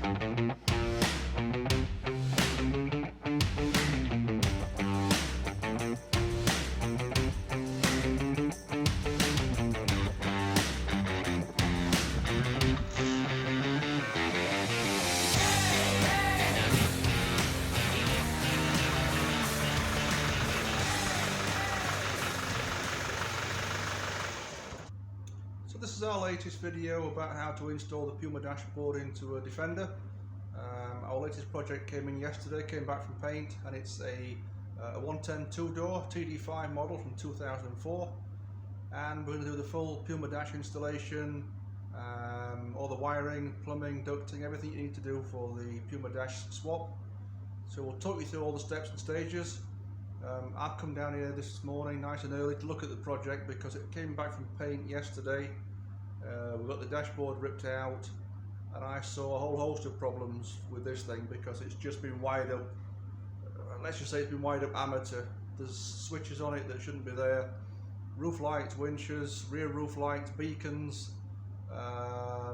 So this is our latest video about how to install the Puma dashboard into a Defender. Our latest project came in yesterday, came back from paint, and it's a 110 two-door TD5 model from 2004, and we're going to do the full Puma dash installation, all the wiring, plumbing, ducting, everything you need to do for the Puma dash swap. So we'll talk you through all the steps and stages. I've come down here this morning nice and early to look at the project because it came back from paint yesterday. We got the dashboard ripped out, and I saw a whole host of problems with this thing because it's just been wired up, let's just say it's been wired up amateur. There's switches on it that shouldn't be there, roof lights, winches, rear roof lights, beacons,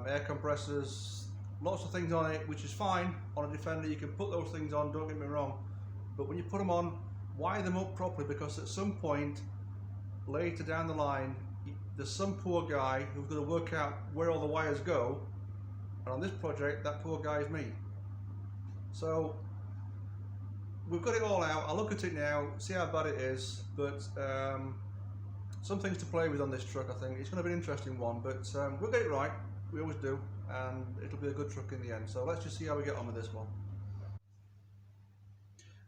air compressors, lots of things on it, which is fine. On a Defender you can put those things on, don't get me wrong, but when you put them on, wire them up properly, because at some point later down the line there's some poor guy who's going to work out where all the wires go, and on this project that poor guy is me. So we've got it all out. I'll look at it now, see how bad it is, but some things to play with on this truck. I think it's going to be an interesting one, but we'll get it right, we always do, and it'll be a good truck in the end. So let's just see how we get on with this one.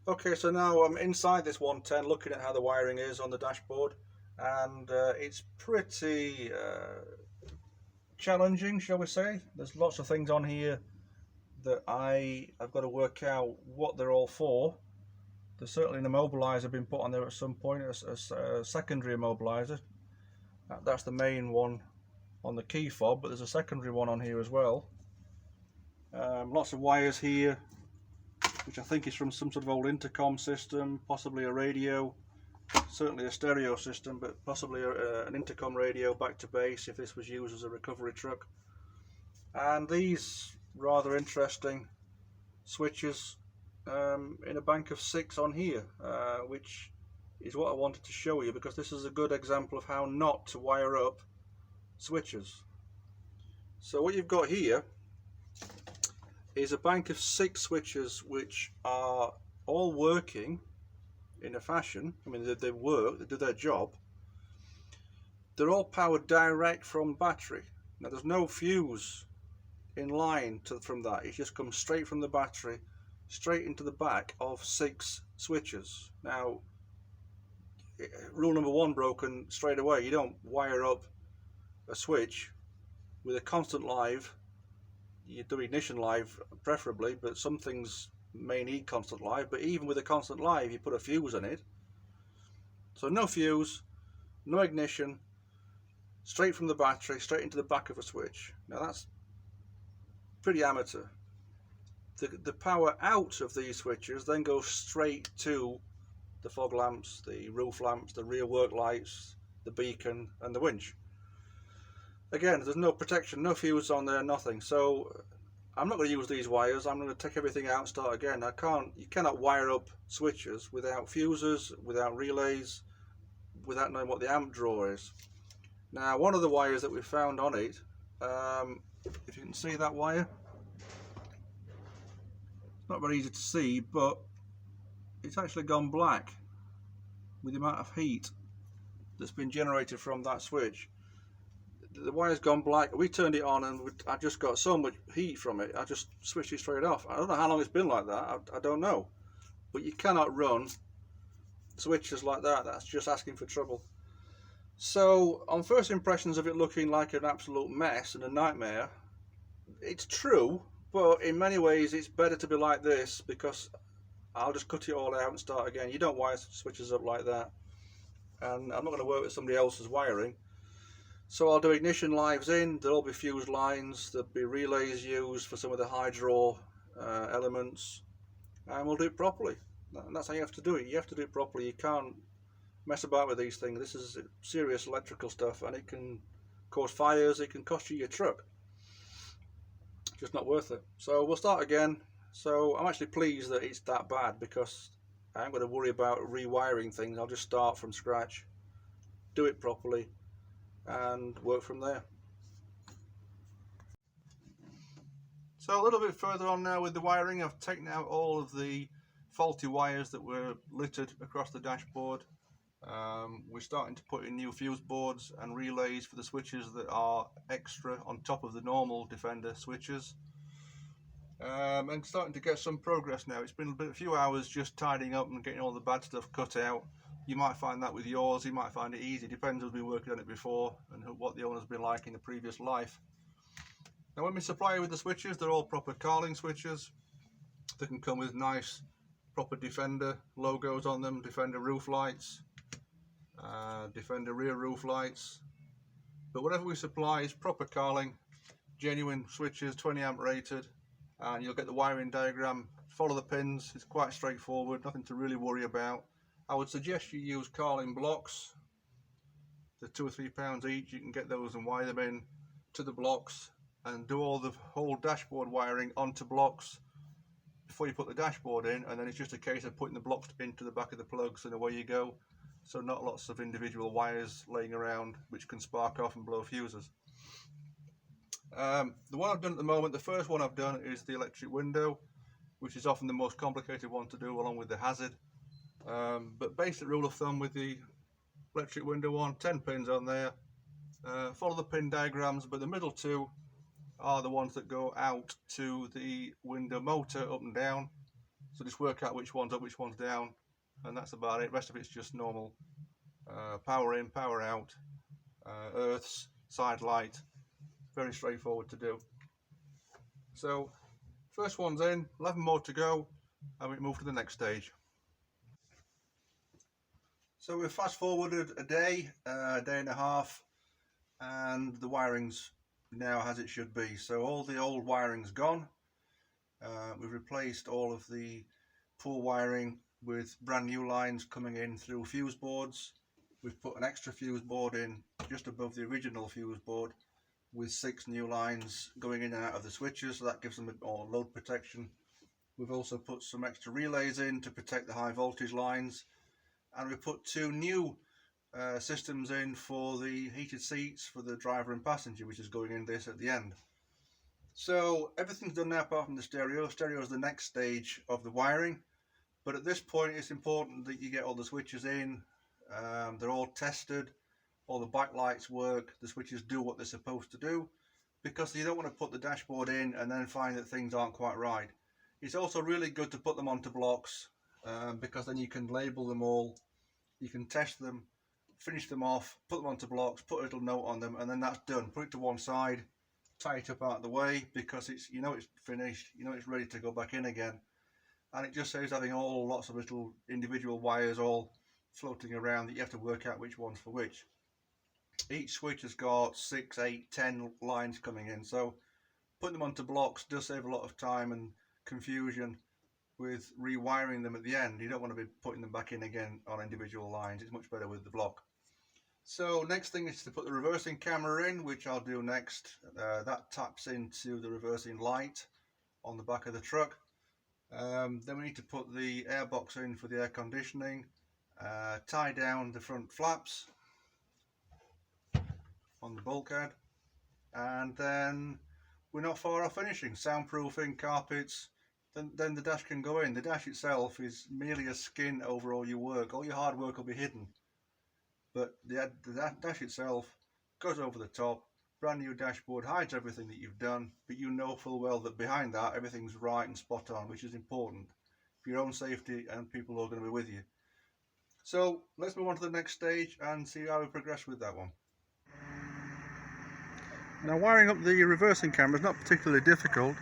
Okay, so now I'm inside this 110 looking at how the wiring is on the dashboard, and it's pretty challenging, shall we say. There's lots of things on here that I've got to work out what they're all for. There's certainly an immobiliser been put on there at some point, a secondary immobiliser. That's the main one on the key fob, but there's a secondary one on here as well. Lots of wires here, which I think is from some sort of old intercom system, possibly a radio, certainly a stereo system, but possibly an intercom radio back to base if this was used as a recovery truck. And these rather interesting switches in a bank of 6 on here, which is what I wanted to show you, because this is a good example of how not to wire up switches. So what you've got here is a bank of 6 switches which are all working in a fashion. I mean, they work, they do their job. They're all powered direct from battery. Now there's no fuse in line from that, it just comes straight from the battery straight into the back of 6 switches. Now rule number 1 broken straight away: you don't wire up a switch with a constant live. You do ignition live preferably, but some things may need constant live. But even with a constant live, you put a fuse on it. So no fuse, no ignition, straight from the battery, straight into the back of a switch. Now that's pretty amateur. The power out of these switches then goes straight to the fog lamps, the roof lamps, the rear work lights, the beacon and the winch. Again, there's no protection, no fuse on there, nothing. So I'm not going to use these wires. I'm going to take everything out and start again. You cannot wire up switches without fuses, without relays, without knowing what the amp draw is. Now, one of the wires that we found on it, if you can see that wire, it's not very easy to see, but it's actually gone black with the amount of heat that's been generated from that switch. The wire's gone black. We turned it on and I just got so much heat from it, I just switched it straight off. I don't know how long it's been like that, I don't know, but you cannot run switches like that. That's just asking for trouble. So on first impressions of it looking like an absolute mess and a nightmare, it's true, but in many ways it's better to be like this, because I'll just cut it all out and start again. You don't wire switches up like that, and I'm not going to work with somebody else's wiring. So I'll do ignition lives in, there'll be fused lines, there'll be relays used for some of the high draw elements, and we'll do it properly. And that's how you have to do it. You have to do it properly. You can't mess about with these things. This is serious electrical stuff, and it can cause fires, it can cost you your truck. just not worth it. So we'll start again. So I'm actually pleased that it's that bad, because I ain't going to worry about rewiring things. I'll just start from scratch, do it properly, and work from there. So a little bit further on now with the wiring, I've taken out all of the faulty wires that were littered across the dashboard. We're starting to put in new fuse boards and relays for the switches that are extra on top of the normal Defender switches. And starting to get some progress now. It's been a few hours just tidying up and getting all the bad stuff cut out. You might find that with yours, you might find it easy, depends who's been working on it before and what the owner's been like in the previous life. Now when we supply you with the switches, they're all proper Carling switches. They can come with nice proper Defender logos on them, Defender roof lights, Defender rear roof lights. But whatever we supply is proper Carling, genuine switches, 20 amp rated, and you'll get the wiring diagram. Follow the pins, it's quite straightforward, nothing to really worry about. I would suggest you use Carling blocks. They're £2 or £3 each. You can get those and wire them in to the blocks and do all the whole dashboard wiring onto blocks before you put the dashboard in, and then it's just a case of putting the blocks into the back of the plugs and away you go. So not lots of individual wires laying around which can spark off and blow fuses. The one I've done at the moment, the first one I've done is the electric window, which is often the most complicated one to do along with the hazard. But basic rule of thumb with the electric window one, 10 pins on there. Follow the pin diagrams, but the middle two are the ones that go out to the window motor up and down. So just work out which one's up, which one's down, and that's about it. The rest of it's just normal power in, power out, earths, side light. Very straightforward to do. So first one's in, 11 more to go, and we move to the next stage. So we've fast forwarded a day and a half, and the wiring's now as it should be. So all the old wiring's gone. We've replaced all of the poor wiring with brand new lines coming in through fuse boards. We've put an extra fuse board in just above the original fuse board with 6 new lines going in and out of the switches, so that gives them more load protection. We've also put some extra relays in to protect the high voltage lines, and we've put 2 new systems in for the heated seats for the driver and passenger, which is going in this at the end. So everything's done now apart from the stereo. Stereo is the next stage of the wiring, but at this point it's important that you get all the switches in. They're all tested, all the backlights work, the switches do what they're supposed to do, because you don't want to put the dashboard in and then find that things aren't quite right. It's also really good to put them onto blocks, because then you can label them all, you can test them, finish them off, put them onto blocks, put a little note on them, and then that's done. Put it to one side, tie it up out of the way, because it's, you know, it's finished, you know, it's ready to go back in again. And it just saves having lots of little individual wires all floating around that you have to work out which one's for which. Each switch has got 6, 8, 10 lines coming in, so putting them onto blocks does save a lot of time and confusion with rewiring them at the end. You don't want to be putting them back in again on individual lines. It's much better with the block. So next thing is to put the reversing camera in, which I'll do next. That taps into the reversing light on the back of the truck. Then we need to put the air box in for the air conditioning, tie down the front flaps on the bulkhead, and then we're not far off finishing. Soundproofing, carpets, then the dash can go in. The dash itself is merely a skin over all your work. All your hard work will be hidden, but the dash itself goes over the top. Brand new dashboard, hides everything that you've done, but you know full well that behind that everything's right and spot on, which is important for your own safety and people who are going to be with you. So let's move on to the next stage and see how we progress with that one. Now, wiring up the reversing camera is not particularly difficult.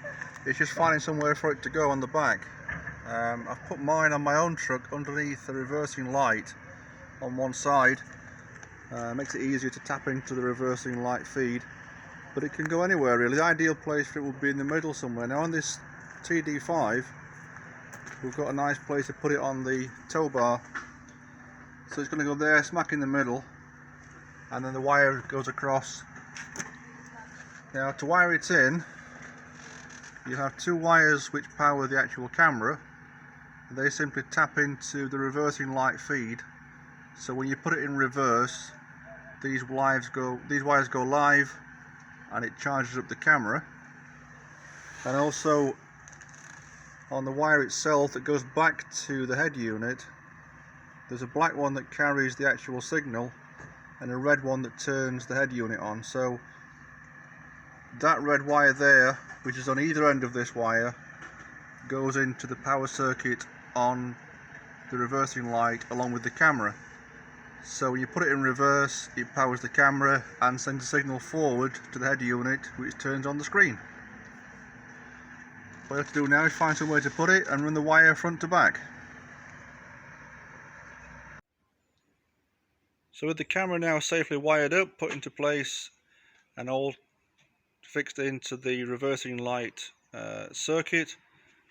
It's just finding somewhere for it to go on the back. I've put mine on my own truck underneath the reversing light on one side. Makes it easier to tap into the reversing light feed, but it can go anywhere really. The ideal place for it would be in the middle somewhere. Now on this TD5 we've got a nice place to put it on the tow bar, so it's going to go there smack in the middle, and then the wire goes across. Now to wire it in, you have two wires which power the actual camera. They simply tap into the reversing light feed, so when you put it in reverse, these wires go live and it charges up the camera. And also on the wire itself that goes back to the head unit, there's a black one that carries the actual signal and a red one that turns the head unit on. So that red wire there, which is on either end of this wire, goes into the power circuit on the reversing light along with the camera. So when you put it in reverse, it powers the camera and sends a signal forward to the head unit, which turns on the screen. What you have to do now is find somewhere to put it and run the wire front to back. So with the camera now safely wired up, put into place and all fixed into the reversing light circuit,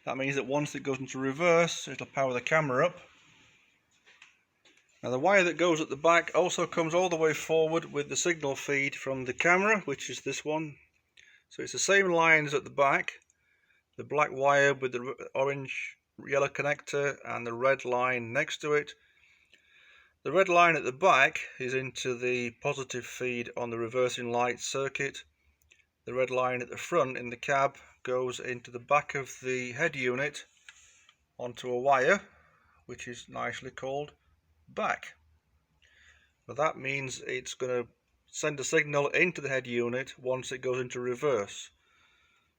that means that once it goes into reverse, it'll power the camera up. Now the wire that goes at the back also comes all the way forward with the signal feed from the camera, which is this one. So it's the same lines at the back, the black wire with the orange yellow connector and the red line next to it. The red line at the back is into the positive feed on the reversing light circuit. The red line at the front in the cab goes into the back of the head unit onto a wire, which is nicely called back. So that means it's going to send a signal into the head unit once it goes into reverse.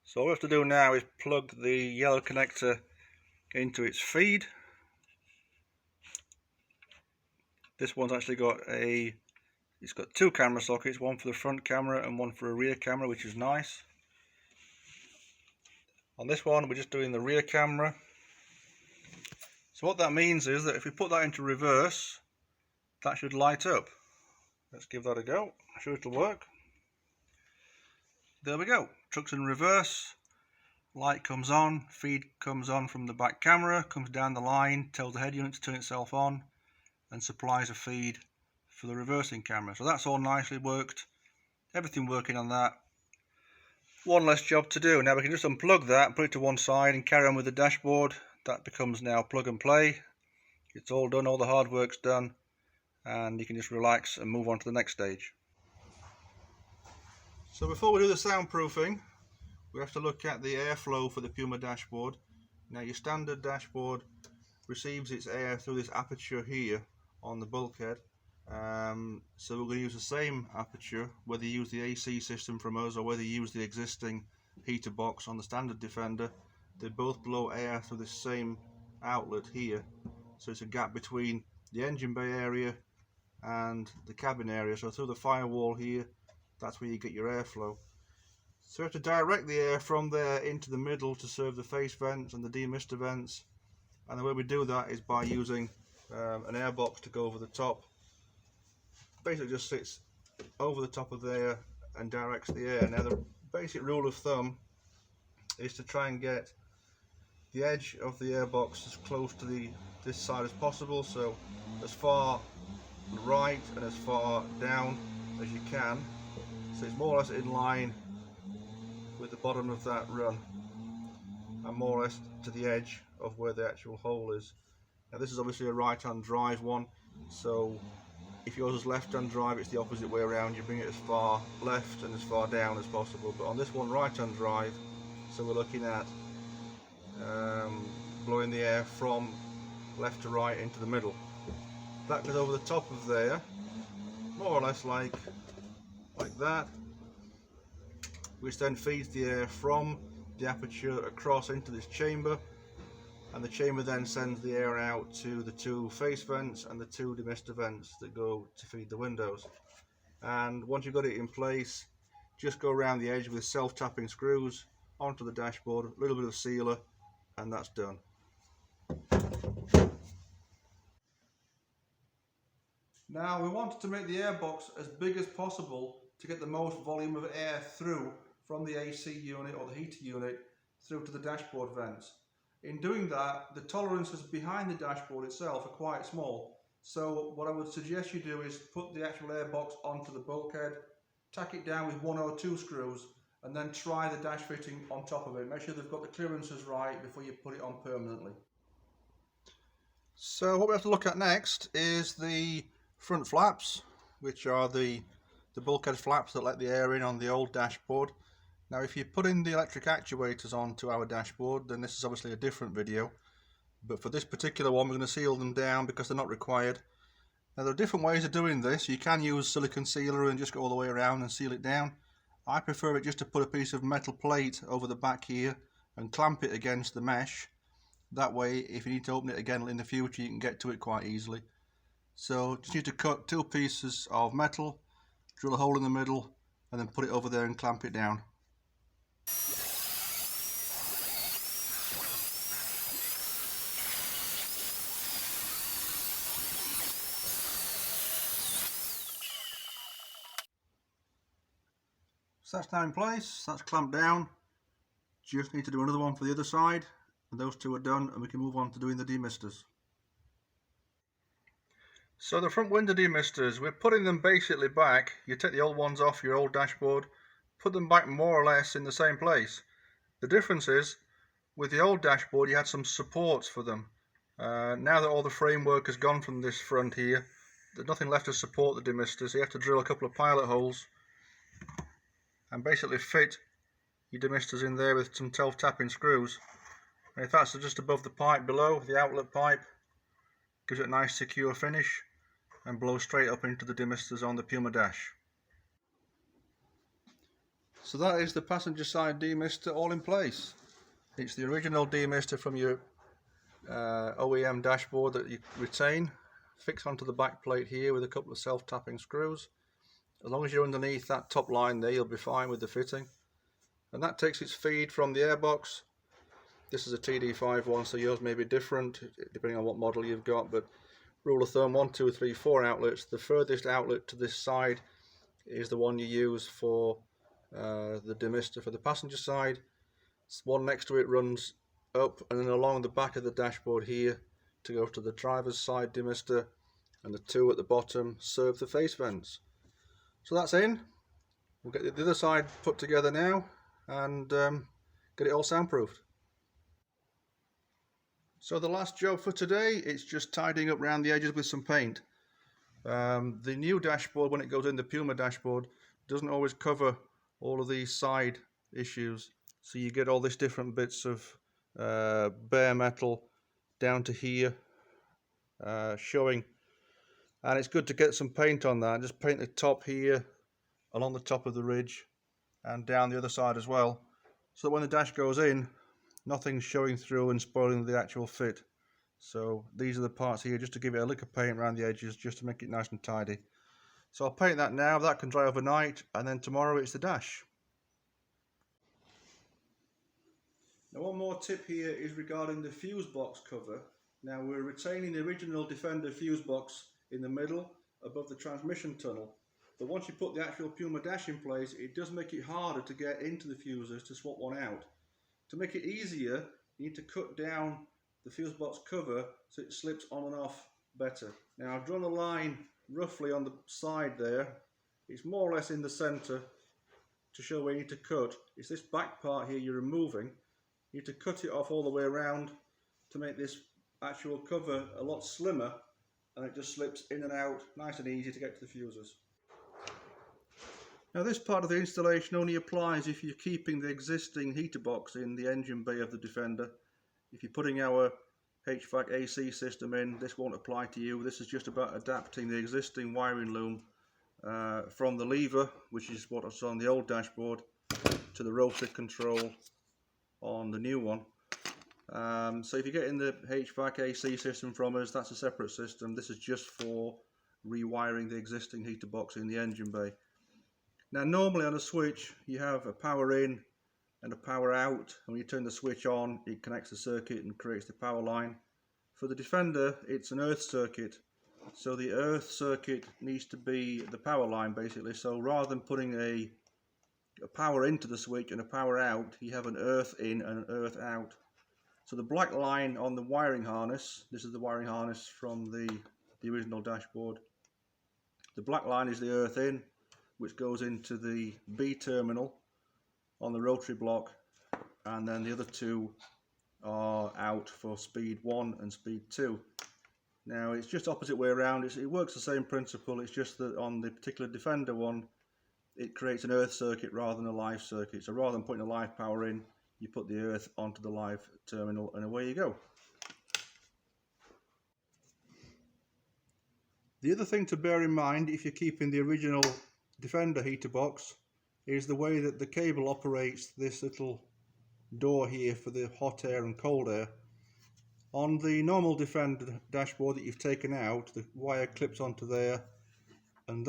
So all we have to do now is plug the yellow connector into its feed. This one's actually got it's got two camera sockets, one for the front camera and one for a rear camera, which is nice. On this one we're just doing the rear camera. So what that means is that if we put that into reverse, that should light up. Let's give that a go. I'm sure it'll work. There we go. Truck's in reverse. Light comes on. Feed comes on from the back camera. Comes down the line. Tells the head unit to turn itself on. And supplies a feed for the reversing camera. So that's all nicely worked. Everything working on that. One less job to do. Now we can just unplug that, put it to one side and carry on with the dashboard. That becomes now plug and play. It's all done, all the hard work's done, and you can just relax and move on to the next stage. So before we do the soundproofing, we have to look at the airflow for the Puma dashboard. Now your standard dashboard receives its air through this aperture here on the bulkhead. So we're going to use the same aperture whether you use the AC system from us or whether you use the existing heater box on the standard Defender. They both blow air through this same outlet here, so it's a gap between the engine bay area and the cabin area. So through the firewall here, that's where you get your airflow. So we have to direct the air from there into the middle to serve the face vents and the demister vents, and the way we do that is by using an air box to go over the top. Basically just sits over the top of there and directs the air. Now the basic rule of thumb is to try and get the edge of the airbox as close to this side as possible, so as far right and as far down as you can, so it's more or less in line with the bottom of that run and more or less to the edge of where the actual hole is. Now this is obviously a right hand drive one, so if yours is left hand drive, it's the opposite way around. You bring it as far left and as far down as possible, but on this one right hand drive, so we're looking at blowing the air from left to right into the middle. That goes over the top of there, more or less like that, which then feeds the air from the aperture across into this chamber, and the chamber then sends the air out to the two face vents and the two demister vents that go to feed the windows. And once you've got it in place, just go around the edge with self-tapping screws onto the dashboard, a little bit of sealer, and that's done. Now we wanted to make the airbox as big as possible to get the most volume of air through from the AC unit or the heater unit through to the dashboard vents. In doing that, the tolerances behind the dashboard itself are quite small. So what I would suggest you do is put the actual airbox onto the bulkhead, tack it down with 1 or 2 screws, and then try the dash fitting on top of it. Make sure they've got the clearances right before you put it on permanently. So what we have to look at next is the front flaps, which are the bulkhead flaps that let the air in on the old dashboard. Now if you put in the electric actuators onto our dashboard, then this is obviously a different video, but for this particular one we're going to seal them down because they're not required. Now there are different ways of doing this. You can use silicone sealer and just go all the way around and seal it down. I prefer it just to put a piece of metal plate over the back here and clamp it against the mesh. That way if you need to open it again in the future you can get to it quite easily. So just need to cut 2 pieces of metal, drill a hole in the middle and then put it over there and clamp it down. So that's now in place, that's clamped down. Just need to do another one for the other side, and those 2 are done, and we can move on to doing the demisters. So the front window demisters, we're putting them basically back. You take the old ones off your old dashboard, put them back more or less in the same place. The difference is, with the old dashboard you had some supports for them. Now that all the framework has gone from this front here, there's nothing left to support the demisters, so you have to drill a couple of pilot holes and basically fit your demisters in there with some self-tapping screws. And if that's just above the pipe below, the outlet pipe, gives it a nice secure finish and blows straight up into the demisters on the Puma dash. So that is the passenger side demister all in place. It's the original demister from your OEM dashboard that you retain, fixed onto the back plate here with a couple of self-tapping screws. As long as you're underneath that top line there, you'll be fine with the fitting. And that takes its feed from the airbox. This is a TD5 one, so yours may be different depending on what model you've got, but rule of thumb, 1, 2, 3, 4 outlets. The furthest outlet to this side is the one you use for the demister for the passenger side. One next to it runs up and then along the back of the dashboard here to go to the driver's side demister, and the 2 at the bottom serve the face vents. So that's in. We'll get the other side put together now and get it all soundproofed. So the last job for today, it's just tidying up around the edges with some paint. The new dashboard, when it goes in the Puma dashboard, doesn't always cover all of these side issues. So you get all these different bits of bare metal down to here showing. And it's good to get some paint on that. Just paint the top here, along the top of the ridge, and down the other side as well, so that when the dash goes in, nothing's showing through and spoiling the actual fit. So these are the parts here, just to give it a lick of paint around the edges, just to make it nice and tidy. So I'll paint that now, that can dry overnight, and then tomorrow it's the dash. Now one more tip here is regarding the fuse box cover. Now we're retaining the original Defender fuse box in the middle above the transmission tunnel, but once you put the actual Puma dash in place, it does make it harder to get into the fuses to swap one out. To make it easier, you need to cut down the fuse box cover so it slips on and off better. Now I've drawn a line roughly on the side there. It's more or less in the centre to show where you need to cut. It's this back part here you're removing. You need to cut it off all the way around to make this actual cover a lot slimmer, and it just slips in and out nice and easy to get to the fuses. Now this part of the installation only applies if you're keeping the existing heater box in the engine bay of the Defender. If you're putting our HVAC AC system in, this won't apply to you. This is just about adapting the existing wiring loom from the lever, which is what's on the old dashboard, to the rotor control on the new one. So if you're getting the HVAC AC system from us, that's a separate system. This is just for rewiring the existing heater box in the engine bay. Now normally on a switch you have a power in and a power out, and when you turn the switch on it connects the circuit and creates the power line. For the Defender it's an earth circuit, so the earth circuit needs to be the power line basically. So rather than putting a power into the switch and a power out, you have an earth in and an earth out. So the black line on the wiring harness, this is the wiring harness from the original dashboard. The black line is the earth in, which goes into the B terminal on the rotary block, and then the other two are out for speed 1 and speed 2. Now it's just opposite way around. It works the same principle. It's just that on the particular Defender one, it creates an earth circuit rather than a live circuit. So rather than putting a live power in, you put the earth onto the live terminal, and away you go. The other thing to bear in mind if you're keeping the original Defender heater box is the way that the cable operates this little door here for the hot air and cold air. On the normal Defender dashboard that you've taken out, the wire clips onto there, and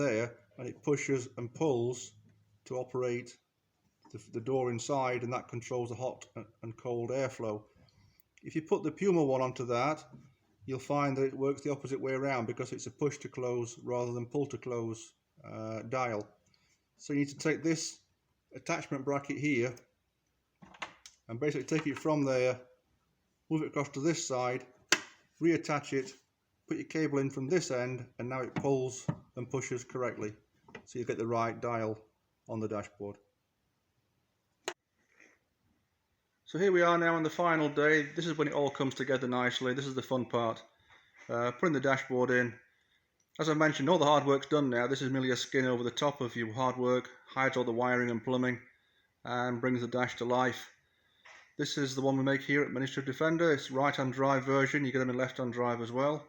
it pushes and pulls to operate the door inside, and that controls the hot and cold airflow. If you put the Puma one onto that, you'll find that it works the opposite way around, because it's a push to close rather than pull to close dial. So you need to take this attachment bracket here and basically take it from there, move it across to this side, reattach it, put your cable in from this end, and now it pulls and pushes correctly, so you get the right dial on the dashboard. So here we are now on the final day. This is when it all comes together nicely. This is the fun part. Putting the dashboard in. As I mentioned, all the hard work's done now. This is merely a skin over the top of your hard work, hides all the wiring and plumbing, and brings the dash to life. This is the one we make here at Ministry of Defender. It's right-hand drive version. You get them in left-hand drive as well.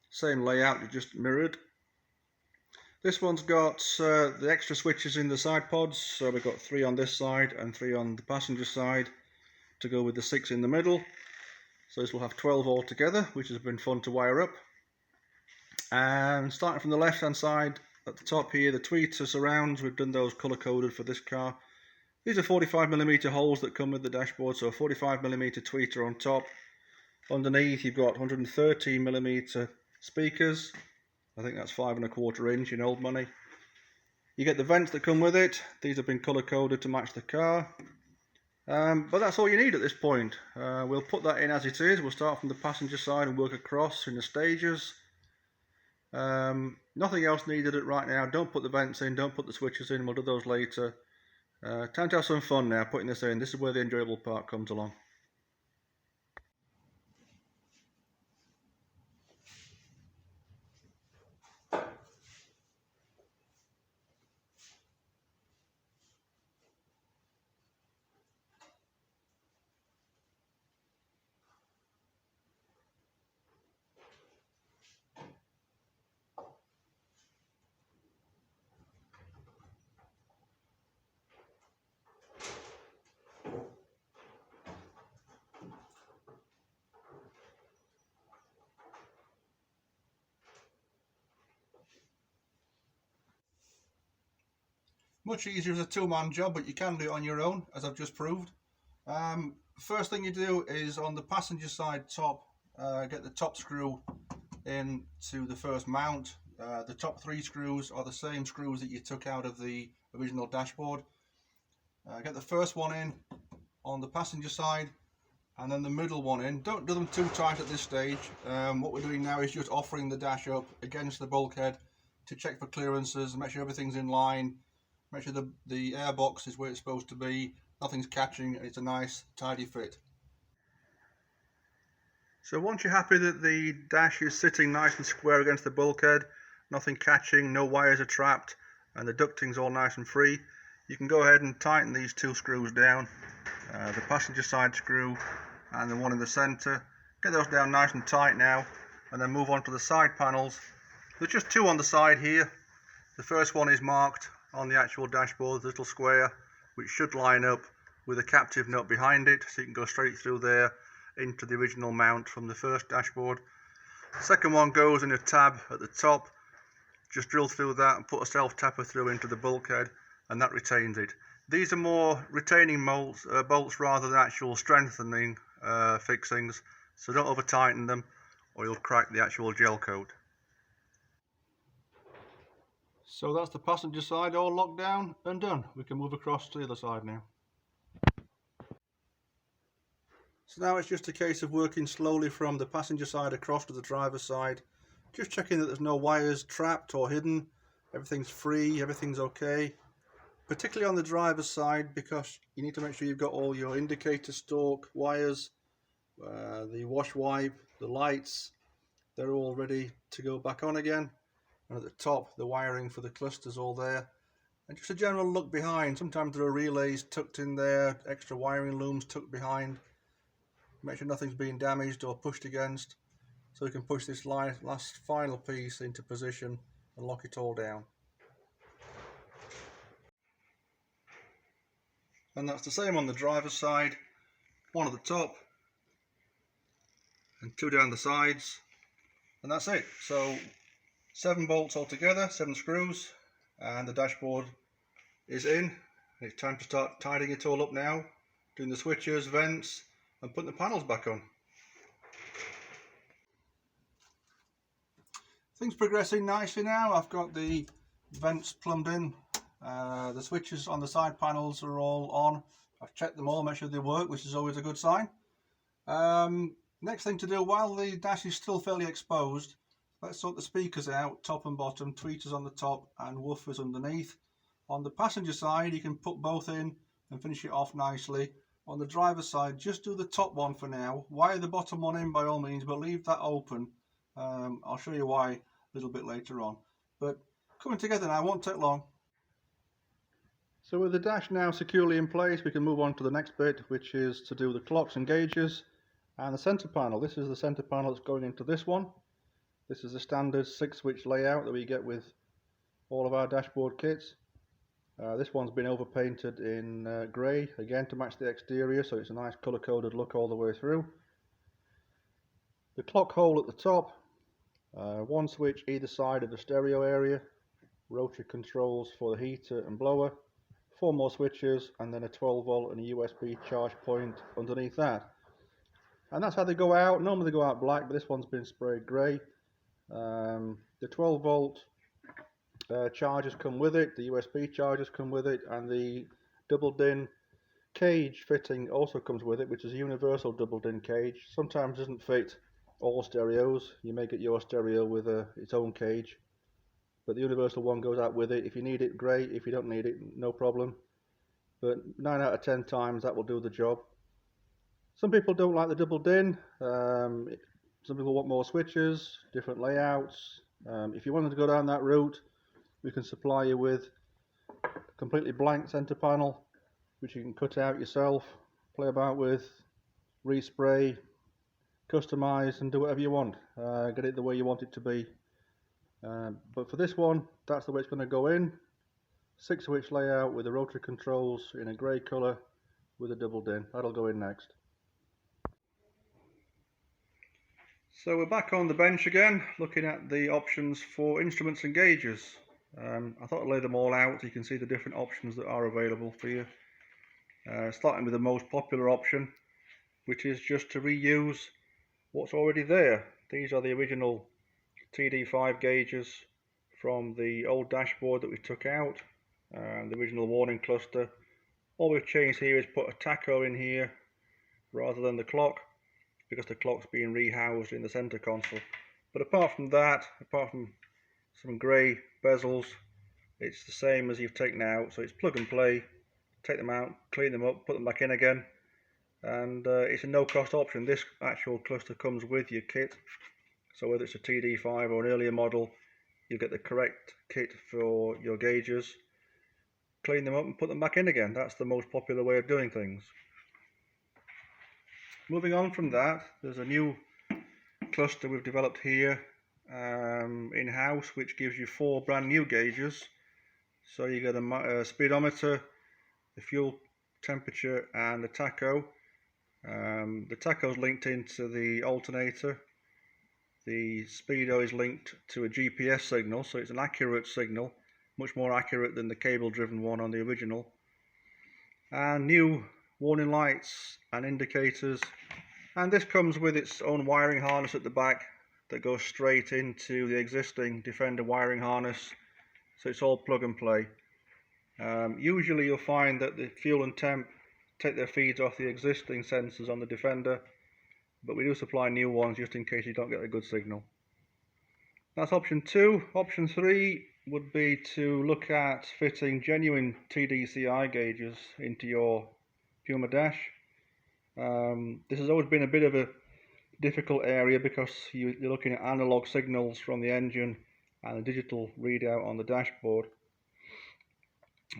Same layout, just mirrored. This one's got the extra switches in the side pods. So we've got 3 on this side and 3 on the passenger side to go with the 6 in the middle. So this will have 12 altogether, which has been fun to wire up. And starting from the left-hand side, at the top here, the tweeter surrounds. We've done those colour-coded for this car. These are 45mm holes that come with the dashboard, so a 45mm tweeter on top. Underneath you've got 130mm speakers. I think that's 5 1/4 inch in old money. You get the vents that come with it. These have been colour-coded to match the car. But that's all you need at this point. We'll put that in as it is. We'll start from the passenger side and work across in the stages. Nothing else needed right now. Don't put the vents in, don't put the switches in, we'll do those later. Time to have some fun now putting this in. This is where the enjoyable part comes along. Much easier as a two-man job, but you can do it on your own, as I've just proved. First thing you do is on the passenger side top, get the top screw into the first mount. The top 3 screws are the same screws that you took out of the original dashboard. Get the first one in on the passenger side, and then the middle one in. Don't do them too tight at this stage. What we're doing now is just offering the dash up against the bulkhead to check for clearances, make sure everything's in line, make sure the air box is where it's supposed to be, nothing's catching, and it's a nice tidy fit. So once you're happy that the dash is sitting nice and square against the bulkhead, nothing catching, no wires are trapped, and the ducting's all nice and free, you can go ahead and tighten these 2 screws down, the passenger side screw and the one in the centre. Get those down nice and tight now, and then move on to the side panels. There's just 2 on the side here. The first one is marked on the actual dashboard, the little square, which should line up with a captive nut behind it, so you can go straight through there into the original mount from the first dashboard. The second one goes in a tab at the top. Just drill through that and put a self-tapper through into the bulkhead, and that retains it. These are more retaining bolts rather than actual strengthening fixings, so don't over tighten them or you'll crack the actual gel coat. So that's the passenger side all locked down and done. We can move across to the other side now. So now it's just a case of working slowly from the passenger side across to the driver's side, just checking that there's no wires trapped or hidden, everything's free, everything's okay. particularly on the driver's side, because you need to make sure you've got all your indicator stalk, wires, the wash wipe, the lights, they're all ready to go back on again. And at the top, the wiring for the cluster's all there. And just a general look behind. Sometimes there are relays tucked in there, extra wiring looms tucked behind. Make sure nothing's being damaged or pushed against, so we can push this last final piece into position and lock it all down. And that's the same on the driver's side. One at the top and two down the sides, and that's it. So 7 bolts altogether, 7 screws, and the dashboard is in. It's time to start tidying it all up now, doing the switches, vents, and putting the panels back on. Things progressing nicely now. I've got the vents plumbed in. The switches on the side panels are all on. I've checked them all, make sure they work, which is always a good sign. Next thing to do, while the dash is still fairly exposed, let's sort the speakers out, top and bottom, tweeters on the top and woofers underneath. On the passenger side, you can put both in and finish it off nicely. On the driver's side, just do the top one for now. Wire the bottom one in by all means, but leave that open. I'll show you why a little bit later on. But coming together now, won't take long. So with the dash now securely in place, we can move on to the next bit, which is to do the clocks and gauges and the center panel. This is the center panel that's going into this one. This is the standard 6-switch layout that we get with all of our dashboard kits. This one's been overpainted in grey, again to match the exterior, so it's a nice colour-coded look all the way through. The clock hole at the top, 1 switch either side of the stereo area, rotary controls for the heater and blower, 4 more switches, and then a 12 volt and a USB charge point underneath that. And that's how they go out. Normally they go out black, but this one's been sprayed grey. The 12 volt chargers come with it, the USB chargers come with it, and the double DIN cage fitting also comes with it, which is a universal double DIN cage. Sometimes doesn't fit all stereos. You may get your stereo with its own cage, but the universal one goes out with it. If you need it, great. If you don't need it, no problem. But 9 out of 10 times that will do the job. Some people don't like the double DIN. Some people want more switches, different layouts. If you wanted to go down that route, we can supply you with a completely blank center panel, which you can cut out yourself, play about with, respray, customize, and do whatever you want. Get it the way you want it to be. But for this one, that's the way it's going to go in. 6-switch layout with the rotary controls in a grey colour with a double DIN. That'll go in next. So we're back on the bench again, looking at the options for instruments and gauges. I thought I'd lay them all out so you can see the different options that are available for you. Starting with the most popular option, which is just to reuse what's already there. These are the original TD5 gauges from the old dashboard that we took out, the original warning cluster. All we've changed here is put a tacho in here rather than the clock, because the clock's being rehoused in the center console. But apart from that, apart from some grey bezels, it's the same as you've taken out. So it's plug and play, take them out, clean them up, put them back in again, and it's a no-cost option. This actual cluster comes with your kit, so whether it's a TD5 or an earlier model, you get the correct kit for your gauges, clean them up and put them back in again. That's the most popular way of doing things. Moving on from that, there's a new cluster we've developed here in-house, which gives you 4 brand new gauges. So you get a speedometer, the fuel temperature, and the tacho. The tacho is linked into the alternator. The speedo is linked to a GPS signal, so it's an accurate signal, much more accurate than the cable-driven one on the original. And new warning lights and indicators, and this comes with its own wiring harness at the back that goes straight into the existing Defender wiring harness, so it's all plug and play. Usually you'll find that the fuel and temp take their feeds off the existing sensors on the Defender, but we do supply new ones just in case you don't get a good signal. That's option 2. Option 3 would be to look at fitting genuine TDCI gauges into your Puma dash. This has always been a bit of a difficult area because you're looking at analog signals from the engine and a digital readout on the dashboard.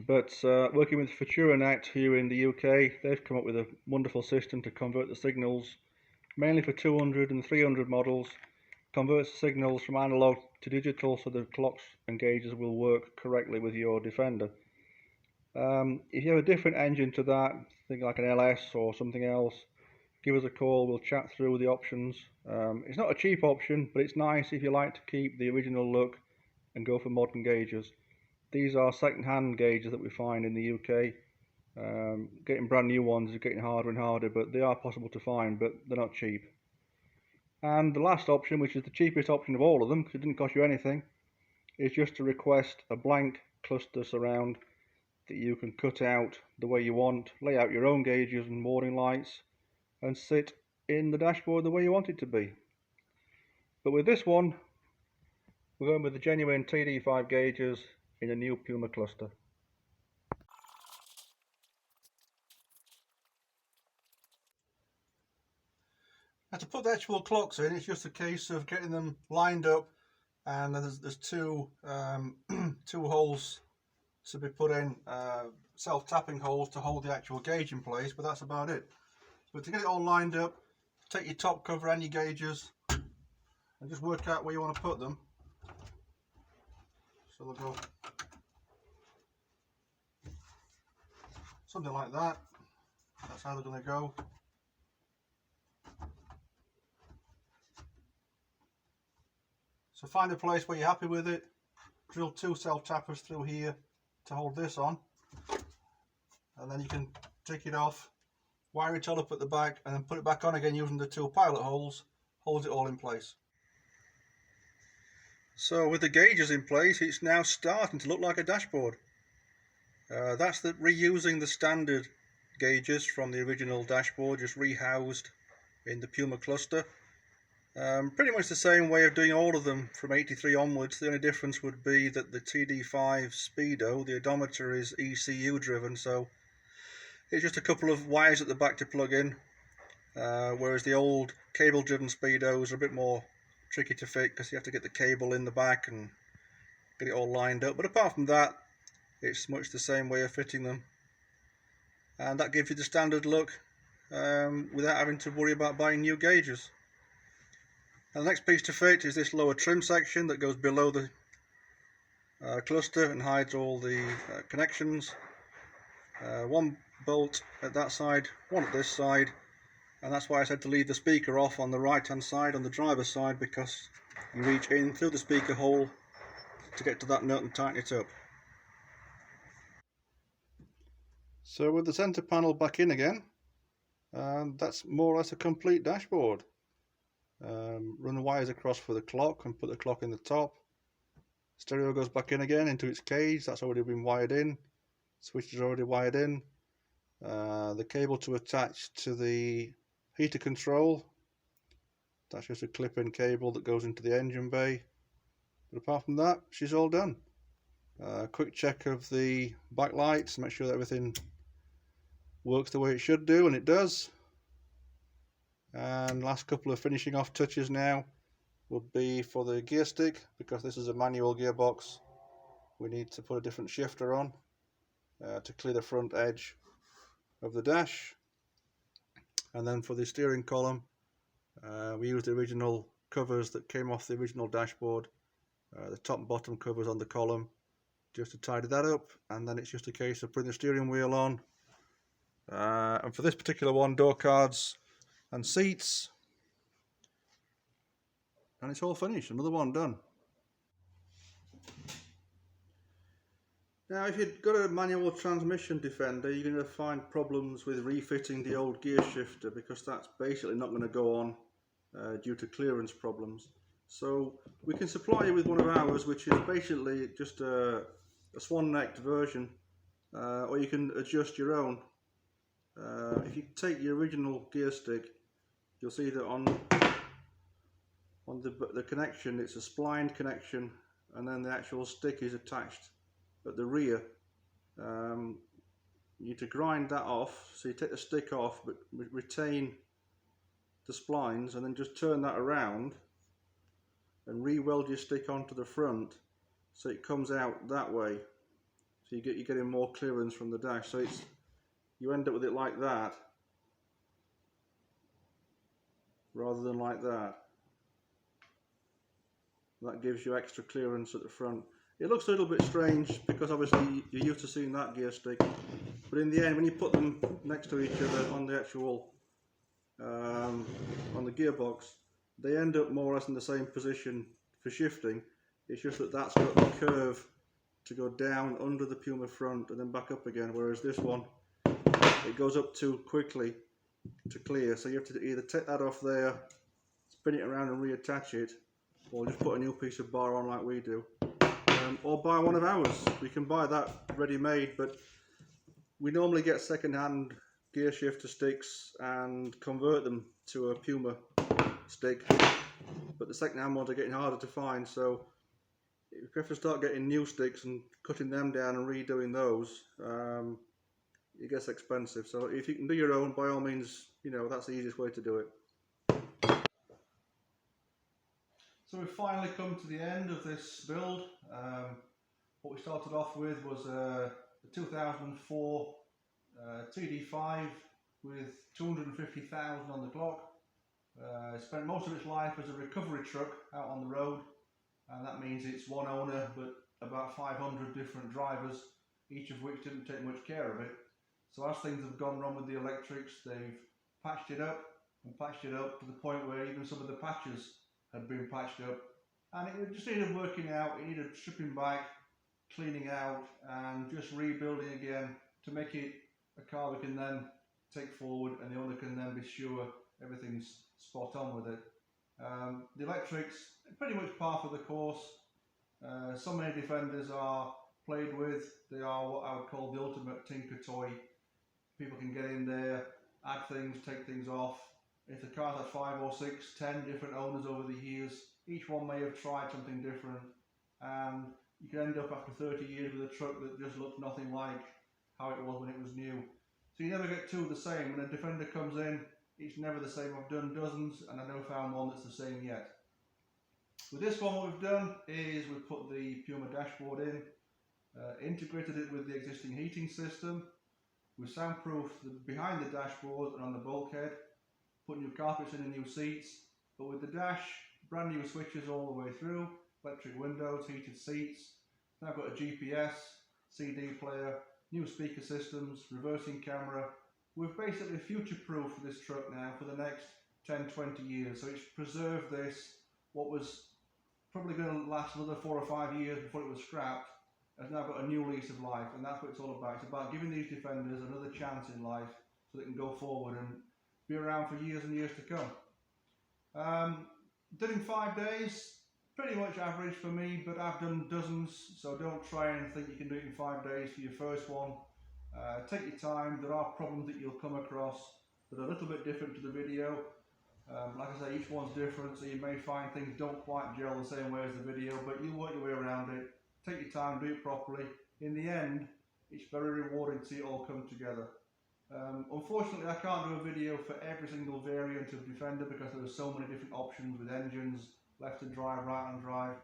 But working with Futuranet here in the UK, they've come up with a wonderful system to convert the signals, mainly for 200 and 300 models, converts the signals from analog to digital so the clocks and gauges will work correctly with your Defender. If you have a different engine to that, think like an LS or something else, give us a call, we'll chat through the options. It's not a cheap option, but it's nice if you like to keep the original look and go for modern gauges. These are second-hand gauges that we find in the UK. Getting brand new ones is getting harder and harder, but they are possible to find, but they're not cheap. And the last option, which is the cheapest option of all of them, because it didn't cost you anything, is just to request a blank cluster surround that you can cut out the way you want, lay out your own gauges and warning lights, and sit in the dashboard the way you want it to be. But with this one, we're going with the genuine TD5 gauges in a new Puma cluster. Now to put the actual clocks in, it's just a case of getting them lined up, and there's two two holes to be put in, self-tapping holes to hold the actual gauge in place, but that's about it. But to get it all lined up, take your top cover and your gauges and just work out where you want to put them. So they'll go something like that. That's how they're going to go. So find a place where you're happy with it, drill two self-tappers through here to hold this on, and then you can take it off, wire it all up at the back, and then put it back on again using the two pilot holes, holds it all in place. So with the gauges in place, it's now starting to look like a dashboard. That's reusing the standard gauges from the original dashboard, just rehoused in the Puma cluster. Pretty much the same way of doing all of them from 83 onwards. The only difference would be that the TD5 Speedo, the odometer, is ECU driven, so it's just a couple of wires at the back to plug in, whereas the old cable driven Speedos are a bit more tricky to fit because you have to get the cable in the back and get it all lined up. But apart from that, it's much the same way of fitting them, and that gives you the standard look without having to worry about buying new gauges. And the next piece to fit is this lower trim section that goes below the cluster and hides all the connections. One bolt at that side, one at this side, and that's why I said to leave the speaker off on the right hand side, on the driver's side, because you reach in through the speaker hole to get to that nut and tighten it up. So with the centre panel back in again, that's more or less a complete dashboard. Run the wires across for the clock and put the clock in the top. Stereo goes back in again into its cage, that's already been wired in. Switch is already wired in. The cable to attach to the heater control, that's just a clip-in cable that goes into the engine bay. But apart from that, she's all done. Quick check of the backlights, make sure that everything works the way it should do, and it does. And last couple of finishing off touches now would be for the gear stick, because this is a manual gearbox. We need to put a different shifter on to clear the front edge of the dash. And then for the steering column, we used the original covers that came off the original dashboard, the top and bottom covers on the column, just to tidy that up. And then it's just a case of putting the steering wheel on. And for this particular one, door cards and seats, and it's all finished. Another one done. Now if you've got a manual transmission Defender, you're going to find problems with refitting the old gear shifter, because that's basically not going to go on due to clearance problems. So we can supply you with one of ours, which is basically just a swan-necked version, or you can adjust your own. If you take your original gear stick, you'll see that on the connection, it's a splined connection and then the actual stick is attached at the rear. You need to grind that off, so you take the stick off but retain the splines, and then just turn that around and re-weld your stick onto the front so it comes out that way, so you're getting more clearance from the dash. So you end up with it like that rather than like that. That gives you extra clearance at the front. It looks a little bit strange because obviously you're used to seeing that gear stick, but in the end, when you put them next to each other on the actual on the gearbox, they end up more or less in the same position for shifting. It's just that that's got the curve to go down under the Puma front and then back up again, whereas this one, it goes up too quickly to clear, so you have to either take that off there, spin it around and reattach it, or just put a new piece of bar on like we do, or buy one of ours. We can buy that ready-made, but we normally get second-hand gear shifter sticks and convert them to a Puma stick, but the second-hand ones are getting harder to find, so if you have to start getting new sticks and cutting them down and redoing those, it gets expensive. So if you can do your own, by all means, you know, that's the easiest way to do it. So we've finally come to the end of this build. What we started off with was a 2004 TD5 with 250,000 on the clock. Spent most of its life as a recovery truck out on the road, and that means it's one owner but about 500 different drivers, each of which didn't take much care of it. So as things have gone wrong with the electrics, they've patched it up and patched it up to the point where even some of the patches had been patched up, and it just needed working out. It needed stripping back, cleaning out, and just rebuilding again to make it a car we can then take forward and the owner can then be sure everything's spot on with it. The electrics pretty much par for the course. So many Defenders are played with. They are what I would call the ultimate tinker toy. People can get in there, add things, take things off. If the car's had 5 or 6, 10 different owners over the years, each one may have tried something different, and you can end up after 30 years with a truck that just looks nothing like how it was when it was new. So you never get two the same. When a Defender comes in, it's never the same. I've done dozens and I've never found one that's the same yet. With this one, what we've done is we've put the Puma dashboard in, integrated it with the existing heating system. We've soundproofed behind the dashboard and on the bulkhead, put new carpets in and new seats, but with the dash, brand new switches all the way through, electric windows, heated seats. Now I've got a GPS, CD player, new speaker systems, reversing camera. We've basically future-proofed this truck now for the next 10-20 years, so it's preserved this, what was probably going to last another 4 or 5 years before it was scrapped, has now got a new lease of life, and that's what it's all about. It's about giving these Defenders another chance in life so they can go forward and be around for years and years to come. Did in 5 days, pretty much average for me, but I've done dozens, so don't try and think you can do it in 5 days for your first one. Take your time. There are problems that you'll come across that are a little bit different to the video. Like I say, each one's different, so you may find things don't quite gel the same way as the video, but you'll work your way around it. Take your time, do it properly. In the end, it's very rewarding to see it all come together. Unfortunately, I can't do a video for every single variant of Defender because there are so many different options with engines, left-hand drive, right-hand drive.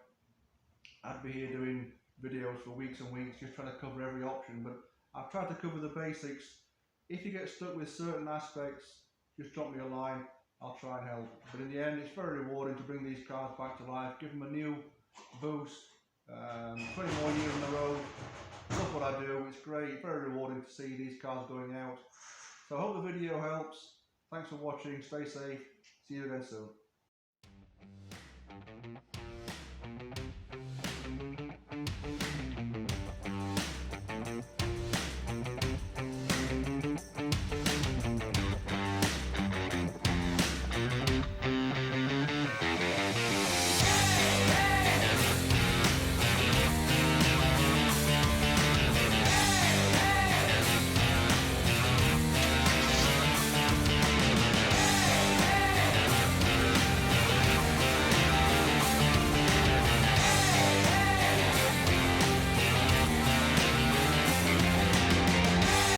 I'd be here doing videos for weeks and weeks just trying to cover every option, but I've tried to cover the basics. If you get stuck with certain aspects, just drop me a line, I'll try and help. But in the end, it's very rewarding to bring these cars back to life, give them a new boost, 20 more years on the road. Love what I do, it's great, very rewarding to see these cars going out. So I hope the video helps. Thanks for watching, stay safe, see you again soon.